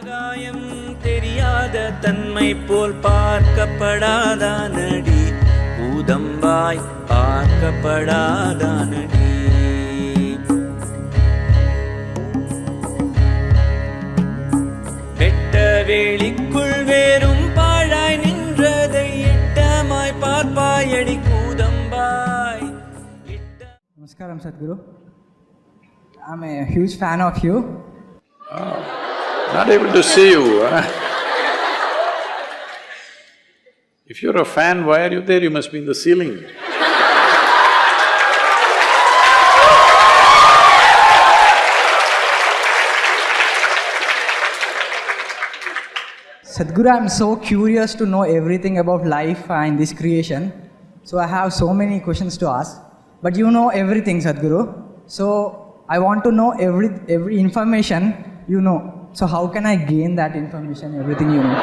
ஆகாயம் தெரியாத தன்மை போல் பார்க்கப்படாதானடி, பூதம்பாய் பார்க்கப்படாதானடி. வெட்ட வேலிக்குள் வேறும் பாழாய் நின்றதை இட்டமாய் பார்ப்பாயடி பூதம்பாய். Namaskaram, Sadhguru. I'm a huge fan of you. Not able to see you, huh? If you're a fan, why are you there? You must be in the ceiling. Sadhguru, I'm so curious to know everything about life and this creation. So I have so many questions to ask. But you know everything, Sadhguru. So I want to know every information you know. So how can I gain that information, everything you know?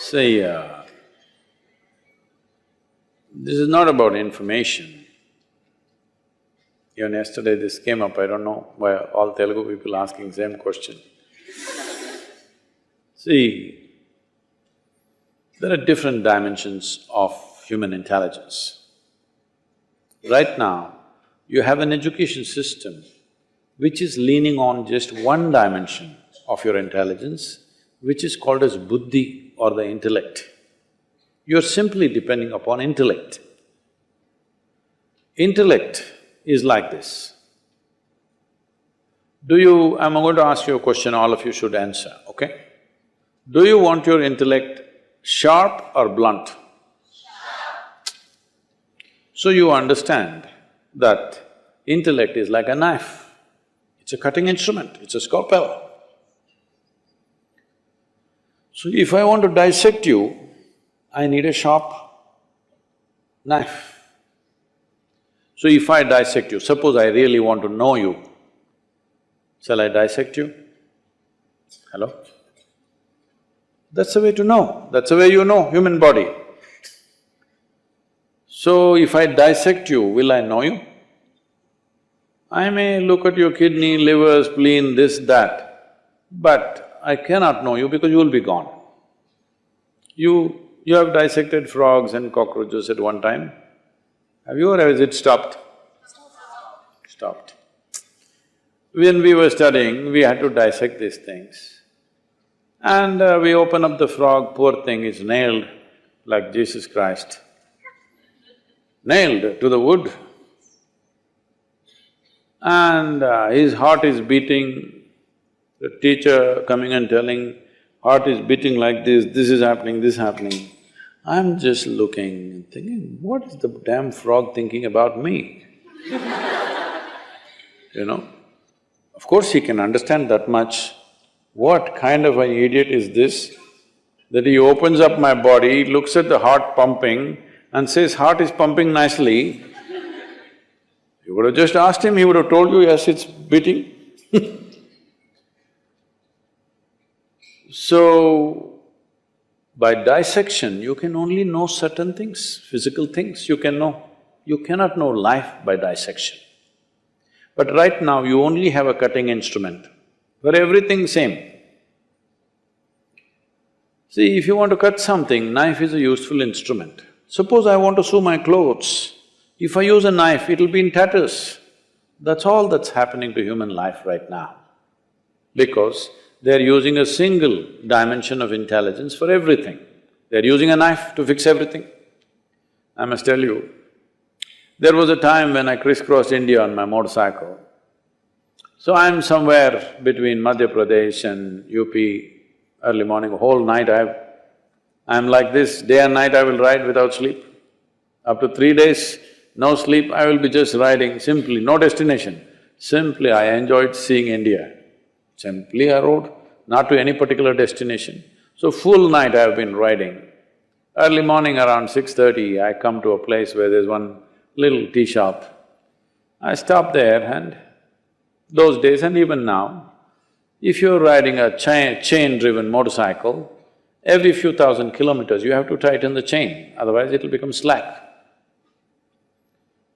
See, this is not about information. Even yesterday this came up, I don't know why all Telugu people asking same question. See, there are different dimensions of human intelligence. Right now, you have an education system which is leaning on just one dimension of your intelligence, which is called as buddhi or the intellect. You're simply depending upon intellect. Intellect is like this. I'm going to ask you a question, all of you should answer, okay? Do you want your intellect sharp or blunt? Sharp. So you understand that intellect is like a knife. It's a cutting instrument, it's a scalpel. So if I want to dissect you, I need a sharp knife. So if I dissect you, suppose I really want to know you, shall I dissect you? Hello? That's the way to know, that's the way you know human body. So if I dissect you, will I know you? I may look at your kidney, liver, spleen, this, that, but I cannot know you because you will be gone. You have dissected frogs and cockroaches at one time. Have you, or has it stopped? Stopped. When we were studying, we had to dissect these things. And we open up the frog, poor thing is nailed like Jesus Christ. Nailed to the wood. And his heart is beating, the teacher coming and telling, heart is beating like this is happening, this is happening. I'm just looking and thinking, what is the damn frog thinking about me? You know? Of course he can understand that much. What kind of an idiot is this, that he opens up my body, looks at the heart pumping and says, heart is pumping nicely. You would have just asked him, he would have told you, yes, it's beating. So, by dissection, you can only know certain things, physical things you can know. You cannot know life by dissection. But right now, you only have a cutting instrument. For everything same. See, if you want to cut something, knife is a useful instrument. Suppose I want to sew my clothes, if I use a knife, it'll be in tatters. That's all that's happening to human life right now. Because they're using a single dimension of intelligence for everything. They're using a knife to fix everything. I must tell you, there was a time when I crisscrossed India on my motorcycle. So I'm somewhere between Madhya Pradesh and UP, early morning, whole night I'm like this, day and night I will ride without sleep. Up to 3 days, no sleep, I will be just riding simply, no destination. Simply I enjoyed seeing India. Simply I rode, not to any particular destination. So full night I have been riding. Early morning around 6:30, I come to a place where there's one little tea shop. I stop there and Those days and even now, if you're riding a chain-driven motorcycle, every few thousand kilometers you have to tighten the chain, otherwise it'll become slack.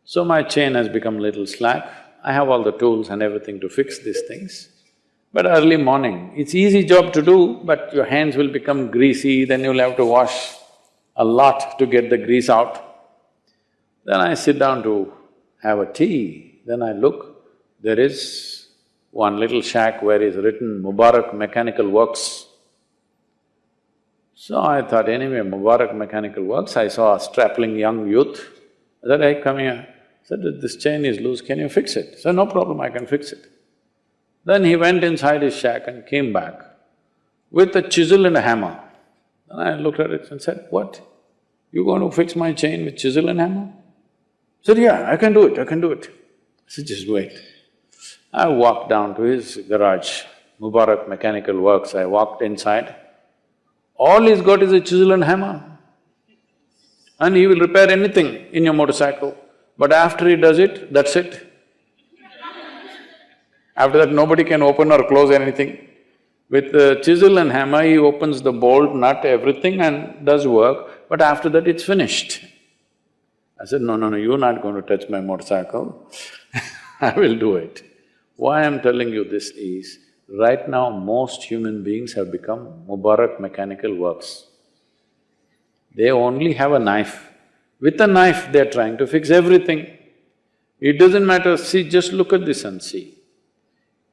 So my chain has become little slack. I have all the tools and everything to fix these things. But early morning, it's easy job to do, but your hands will become greasy, then you'll have to wash a lot to get the grease out. Then I sit down to have a tea, then I look, there is one little shack where is written Mubarak Mechanical Works. So I thought, anyway, Mubarak Mechanical Works, I saw a strapping young youth. I said, hey, come here. I said, this chain is loose, can you fix it? He said, no problem, I can fix it. Then he went inside his shack and came back with a chisel and a hammer. And I looked at it and said, what? You going to fix my chain with chisel and hammer? He said, yeah, I can do it, I can do it. I said, just wait. I walked down to his garage, Mubarak Mechanical Works, I walked inside. All he's got is a chisel and hammer. And he will repair anything in your motorcycle. But after he does it, that's it. After that, nobody can open or close anything. With the chisel and hammer, he opens the bolt, nut, everything and does work, but after that it's finished. I said, no, you're not going to touch my motorcycle, I will do it. Why I'm telling you this is, right now most human beings have become Mubarak Mechanical Works. They only have a knife. With a knife, they're trying to fix everything. It doesn't matter, see, just look at this and see.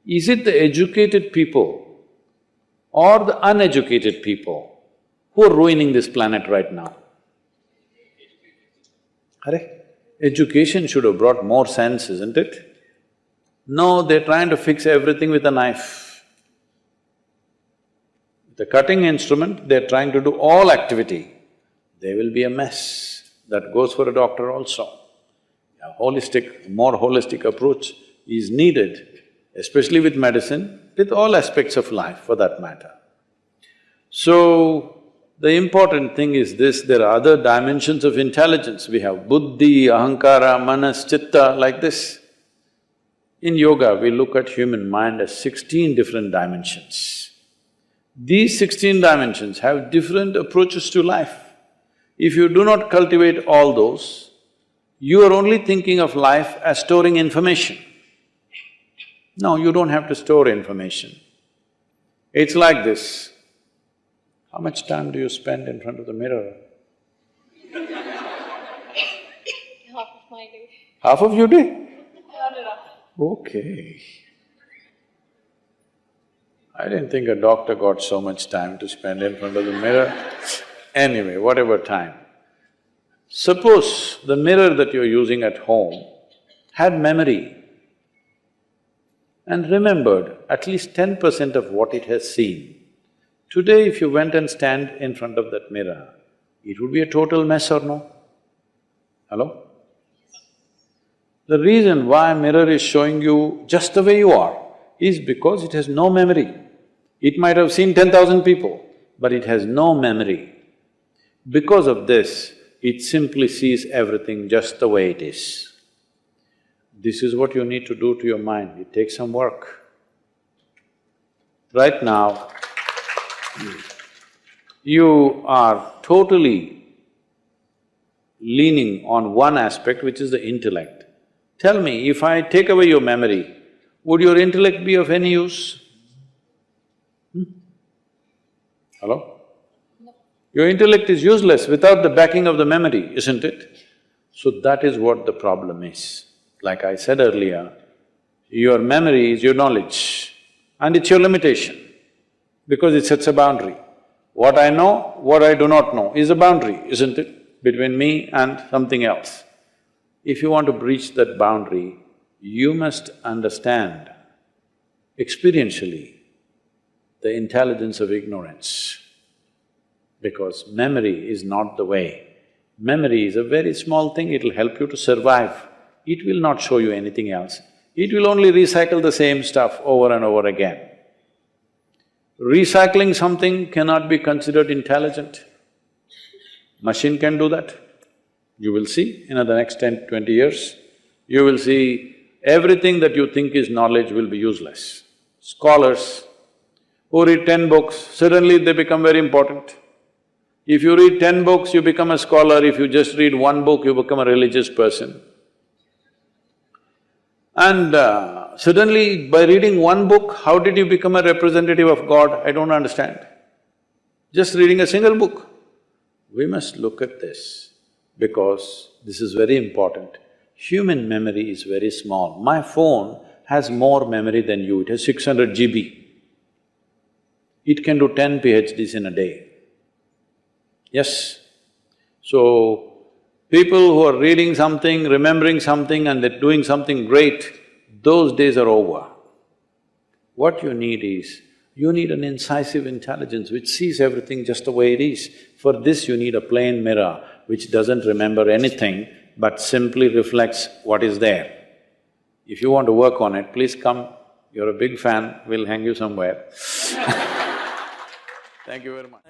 Is it the educated people or the uneducated people who are ruining this planet right now? Correct? Education should have brought more sense, isn't it? No, they're trying to fix everything with a knife. The cutting instrument, they're trying to do all activity. There will be a mess. That goes for a doctor also. A more holistic approach is needed, especially with medicine, with all aspects of life for that matter. So, the important thing is this, there are other dimensions of intelligence. We have buddhi, ahankara, manas, chitta, like this. In yoga, we look at human mind as 16 different dimensions. These 16 dimensions have different approaches to life. If you do not cultivate all those, you are only thinking of life as storing information. No, you don't have to store information. It's like this. How much time do you spend in front of the mirror? Half of my day. Half of your day? Not enough. Okay. I didn't think a doctor got so much time to spend in front of the mirror. Anyway, whatever time. Suppose the mirror that you're using at home had memory and remembered at least 10% of what it has seen. Today, if you went and stand in front of that mirror, it would be a total mess or no? Hello? The reason why a mirror is showing you just the way you are is because it has no memory. It might have seen 10,000 people, but it has no memory. Because of this, it simply sees everything just the way it is. This is what you need to do to your mind, it takes some work. Right now, you are totally leaning on one aspect, which is the intellect. Tell me, if I take away your memory, would your intellect be of any use? Hello? Your intellect is useless without the backing of the memory, isn't it? So that is what the problem is. Like I said earlier, your memory is your knowledge and it's your limitation because it sets a boundary. What I know, what I do not know is a boundary, isn't it, between me and something else. If you want to breach that boundary, you must understand experientially the intelligence of ignorance. Because memory is not the way. Memory is a very small thing, it'll help you to survive. It will not show you anything else. It will only recycle the same stuff over and over again. Recycling something cannot be considered intelligent. Machine can do that. You will see in the next 10, 20 years, you will see everything that you think is knowledge will be useless. Scholars who read 10 books, suddenly they become very important. If you read 10 books, you become a scholar. If you just read one book, you become a religious person. And suddenly, by reading one book, how did you become a representative of God? I don't understand. Just reading a single book. We must look at this because this is very important. Human memory is very small. My phone has more memory than you, it has 600 GB. It can do 10 PhDs in a day. Yes. So, people who are reading something, remembering something and they're doing something great, those days are over. What you need is, you need an incisive intelligence which sees everything just the way it is. For this you need a plain mirror which doesn't remember anything but simply reflects what is there. If you want to work on it, please come, you're a big fan, we'll hang you somewhere. Thank you very much.